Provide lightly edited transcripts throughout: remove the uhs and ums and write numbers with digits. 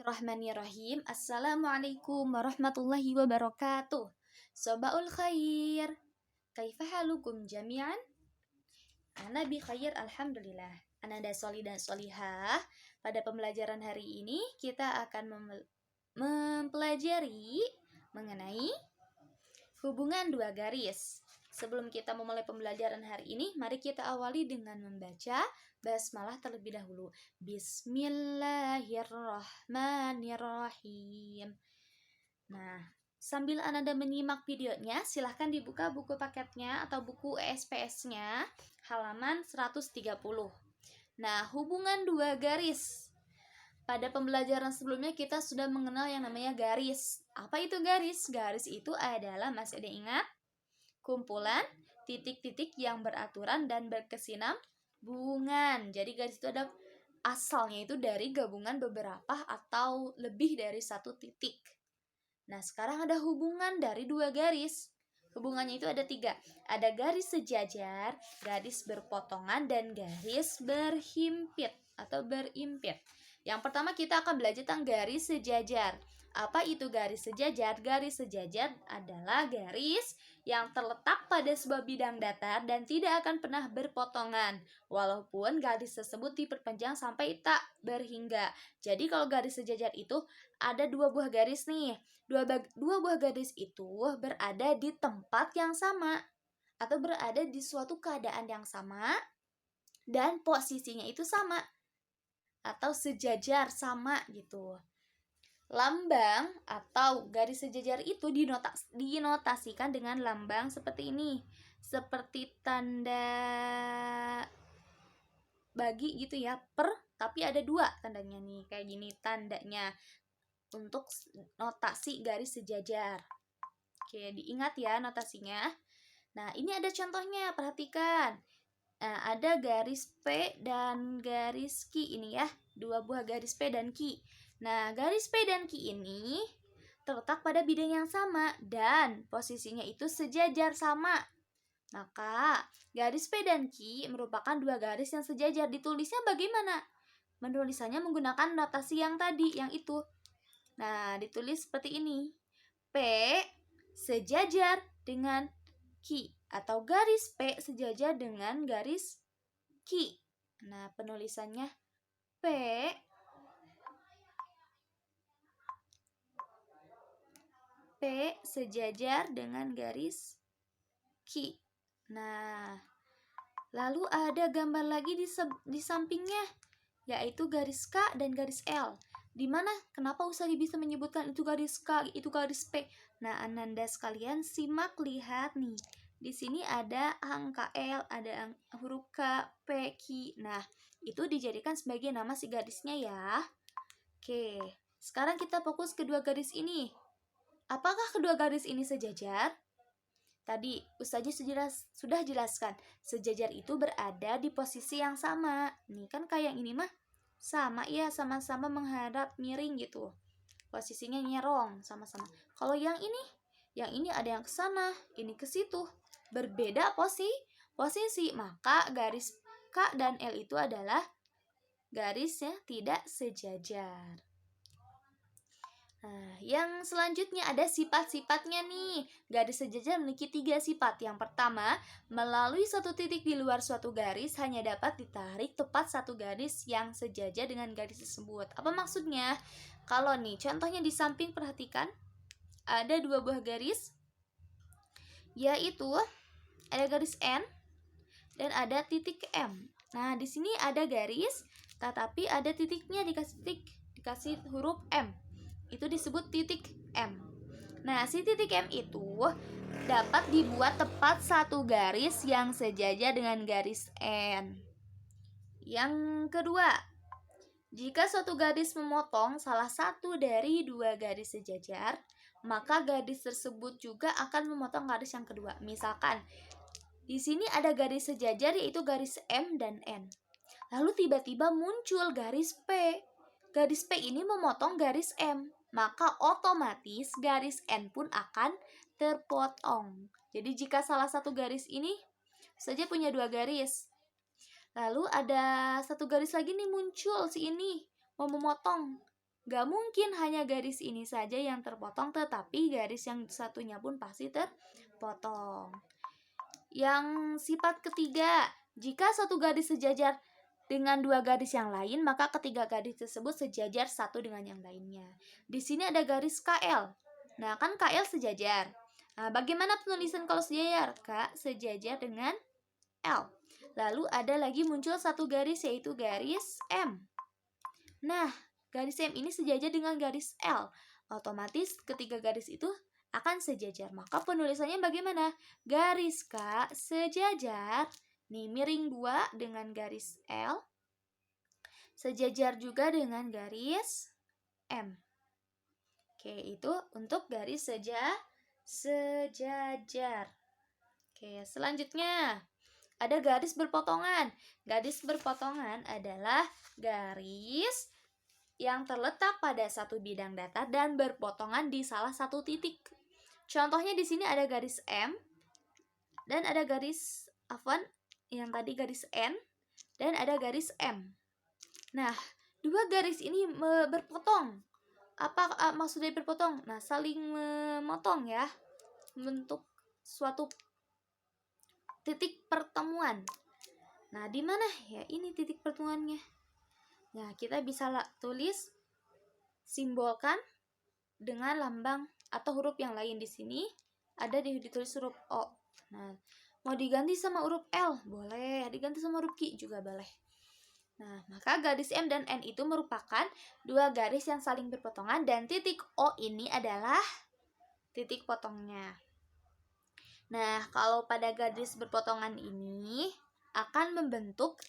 Bismillahirrahmanirrahim. Assalamualaikum warahmatullahi wabarakatuh. Sobaul khair. Kaifa halukum jami'an? Ana bi khair alhamdulillah. Ananda soli dan solihah. Pada pembelajaran hari ini kita akan mempelajari mengenai hubungan dua garis. Sebelum kita memulai pembelajaran hari ini, mari kita awali dengan membaca basmalah terlebih dahulu. Bismillahirrahmanirrahim. Nah, sambil Ananda menyimak videonya, silahkan dibuka buku paketnya atau buku ESPS-nya, halaman 130. Nah, hubungan dua garis. Pada pembelajaran sebelumnya kita sudah mengenal yang namanya garis. Apa itu garis? Garis itu adalah, masih ada ingat? Kumpulan titik-titik yang beraturan dan berkesinambungan. Jadi garis itu ada asalnya itu dari gabungan beberapa atau lebih dari satu titik. Nah, sekarang ada hubungan dari dua garis. Hubungannya itu ada 3. Ada garis sejajar, garis berpotongan, dan garis berhimpit atau berimpit. Yang pertama kita akan belajar tentang garis sejajar. Apa itu garis sejajar? Garis sejajar adalah garis yang terletak pada sebuah bidang datar dan tidak akan pernah berpotongan, walaupun garis tersebut diperpanjang sampai tak berhingga. Jadi kalau garis sejajar itu ada 2 buah garis nih. Dua buah garis itu berada di tempat yang sama atau berada di suatu keadaan yang sama dan posisinya itu sama atau sejajar sama gitu. Lambang atau garis sejajar itu dinotasikan dengan lambang seperti ini. Seperti tanda bagi gitu ya, per, tapi ada 2 tandanya nih. Kayak gini tandanya untuk notasi garis sejajar. Oke, diingat ya notasinya. Nah, ini ada contohnya, perhatikan. Nah, ada garis P dan garis Q ini ya, 2 buah garis P dan Q. Nah, garis P dan Q ini terletak pada bidang yang sama dan posisinya itu sejajar sama. Maka, garis P dan Q merupakan 2 garis yang sejajar. Ditulisnya bagaimana? Menulisannya menggunakan notasi yang tadi, yang itu. Nah, ditulis seperti ini. P sejajar dengan Q atau garis P sejajar dengan garis Q. Nah, penulisannya P sejajar dengan garis Q. Nah, lalu ada gambar lagi di sampingnya, yaitu garis K dan garis L. Dimana kenapa Ustazi bisa menyebutkan itu garis K, itu garis P? Nah, Ananda sekalian simak, lihat nih. Di sini ada angka L, ada huruf K, P, Q. Nah, itu dijadikan sebagai nama si garisnya ya. Oke, sekarang kita fokus kedua garis ini. Apakah kedua garis ini sejajar? Tadi Ustazah sudah jelaskan, sejajar itu berada di posisi yang sama. Nih kan kayak yang ini mah sama ya, sama-sama menghadap miring gitu. Posisinya nyerong sama-sama. Kalau yang ini ada yang ke sana, ini ke situ. Berbeda posisi, maka garis K dan L itu adalah garisnya tidak sejajar. Nah, yang selanjutnya ada sifat-sifatnya nih. Garis sejajar memiliki 3 sifat. Yang pertama, melalui satu titik di luar suatu garis hanya dapat ditarik tepat satu garis yang sejajar dengan garis tersebut. Apa maksudnya? Kalau nih, contohnya di samping, perhatikan. Ada 2 buah garis, yaitu ada garis N dan ada titik M. Nah, di sini ada garis, tetapi ada titiknya, dikasih huruf M. Itu disebut titik M. Nah, si titik M itu dapat dibuat tepat satu garis yang sejajar dengan garis N. Yang kedua, jika suatu garis memotong salah satu dari 2 garis sejajar, maka garis tersebut juga akan memotong garis yang kedua. Misalkan, di sini ada garis sejajar yaitu garis M dan N. Lalu tiba-tiba muncul garis P. Garis P ini memotong garis M, maka otomatis garis N pun akan terpotong. Jadi jika salah satu garis ini saja punya 2 garis, lalu ada satu garis lagi nih muncul, si ini mau memotong. Gak mungkin hanya garis ini saja yang terpotong, tetapi garis yang satunya pun pasti terpotong. Yang sifat ketiga, jika satu garis sejajar dengan dua garis yang lain, maka ketiga garis tersebut sejajar satu dengan yang lainnya. Di sini ada garis KL. Nah, kan KL sejajar. Nah, bagaimana penulisan kalau sejajar? K sejajar dengan L. Lalu ada lagi muncul satu garis, yaitu garis M. Nah, garis M ini sejajar dengan garis L. Otomatis ketiga garis itu akan sejajar. Maka penulisannya bagaimana? Garis K sejajar, nih miring 2 dengan garis L, sejajar juga dengan garis M. Oke, itu untuk garis sejajar. Oke, selanjutnya ada garis berpotongan. Garis berpotongan adalah garis yang terletak pada satu bidang datar dan berpotongan di salah satu titik. Contohnya di sini ada garis M dan ada garis yang tadi garis N dan ada garis M. Nah, dua garis ini berpotong. Apa maksudnya berpotong? Nah, saling memotong ya, membentuk suatu titik pertemuan. Nah, di mana ya ini titik pertemuannya? Nah, kita bisa tulis, simbolkan dengan lambang atau huruf yang lain. Di sini ada ditulis huruf O. Nah, mau diganti sama huruf L, boleh. Diganti sama huruf Q juga boleh. Nah, maka garis M dan N itu merupakan dua garis yang saling berpotongan dan titik O ini adalah titik potongnya. Nah, kalau pada garis berpotongan ini akan membentuk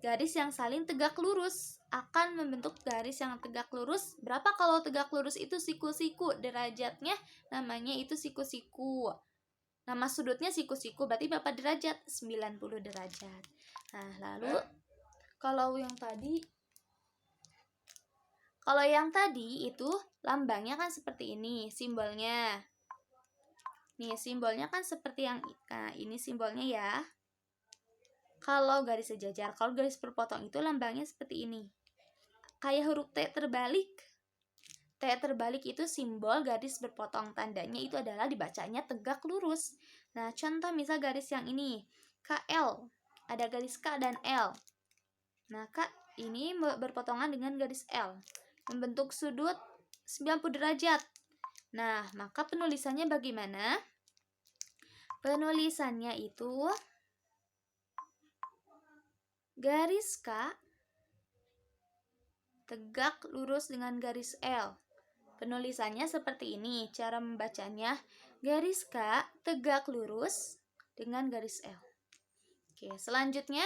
garis yang saling tegak lurus. Akan membentuk garis yang tegak lurus. Berapa kalau tegak lurus itu siku-siku? Derajatnya namanya itu siku-siku. Nama sudutnya siku-siku, berarti berapa derajat? 90 derajat. Nah, lalu kalau yang tadi itu lambangnya kan seperti ini, simbolnya. Nih, simbolnya kan seperti yang ini simbolnya ya. Kalau garis sejajar, kalau garis berpotong itu lambangnya seperti ini. Kayak huruf T terbalik. T terbalik itu simbol garis berpotong. Tandanya itu adalah dibacanya tegak lurus. Nah, contoh misal garis yang ini, KL. Ada garis K dan L. Nah, K ini berpotongan dengan garis L. Membentuk sudut 90 derajat. Nah, maka penulisannya bagaimana? Penulisannya itu garis K tegak lurus dengan garis L. Penulisannya seperti ini, cara membacanya. Garis K tegak lurus dengan garis L. Oke, selanjutnya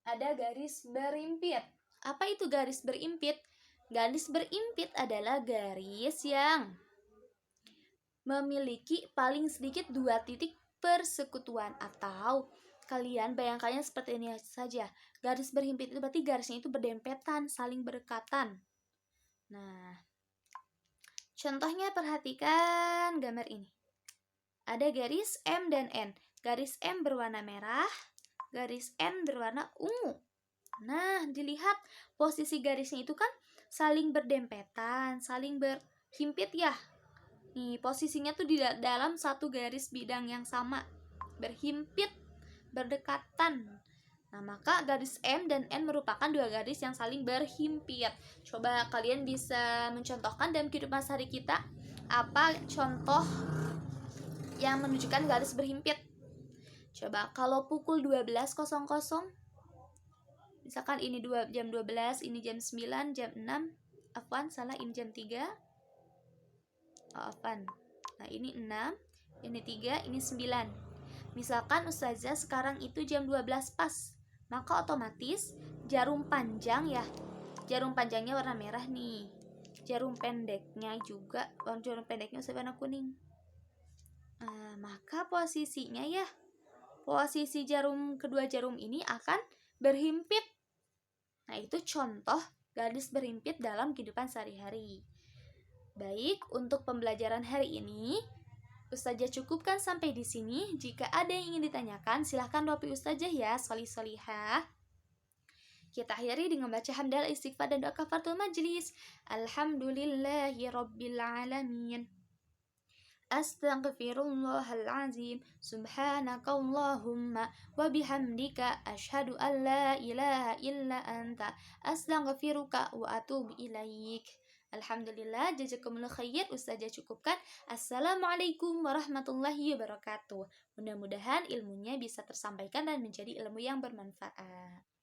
ada garis berimpit. Apa itu garis berimpit? Garis berimpit adalah garis yang memiliki paling sedikit 2 titik persekutuan, atau kalian bayangkannya seperti ini saja. Garis berhimpit itu berarti garisnya itu berdempetan, saling berdekatan. Nah, contohnya perhatikan gambar ini. Ada garis M dan N. Garis M berwarna merah, garis N berwarna ungu. Nah, dilihat posisi garisnya itu kan saling berdempetan, saling berhimpit ya. Nih, posisinya tuh di dalam satu garis bidang yang sama, berhimpit, berdekatan. Nah, maka garis M dan N merupakan dua garis yang saling berhimpit. Coba kalian bisa mencontohkan dalam kehidupan sehari kita, apa contoh yang menunjukkan garis berhimpit? Coba kalau pukul 12.00, misalkan ini jam 12, ini jam 9, jam 6, ini jam 3. Nah, ini 6, ini 3, ini 9. Misalkan ustazah sekarang itu jam 12 pas, maka otomatis jarum panjang ya, jarum panjangnya warna merah nih, jarum pendeknya juga, jarum pendeknya warna kuning. Maka posisinya ya, posisi kedua jarum ini akan berhimpit. Nah, itu contoh garis berhimpit dalam kehidupan sehari-hari. Baik, untuk pembelajaran hari ini Ustazah cukupkan sampai di sini. Jika ada yang ingin ditanyakan, silahkan doapi Ustazah ya, solih-solihah. Kita akhiri dengan baca hamdalah, istighfar, dan doa kafaratul majlis. Alhamdulillahi rabbil alamin. Astaghfirullahal azim. Subhanakallahumma wa bihamdika asyhadu an la ilaha illa anta astaghfiruka wa atubu ilaik. Alhamdulillah, jazakumullah khair. Ustazah cukupkan. Assalamualaikum warahmatullahi wabarakatuh. Mudah-mudahan ilmunya bisa tersampaikan dan menjadi ilmu yang bermanfaat.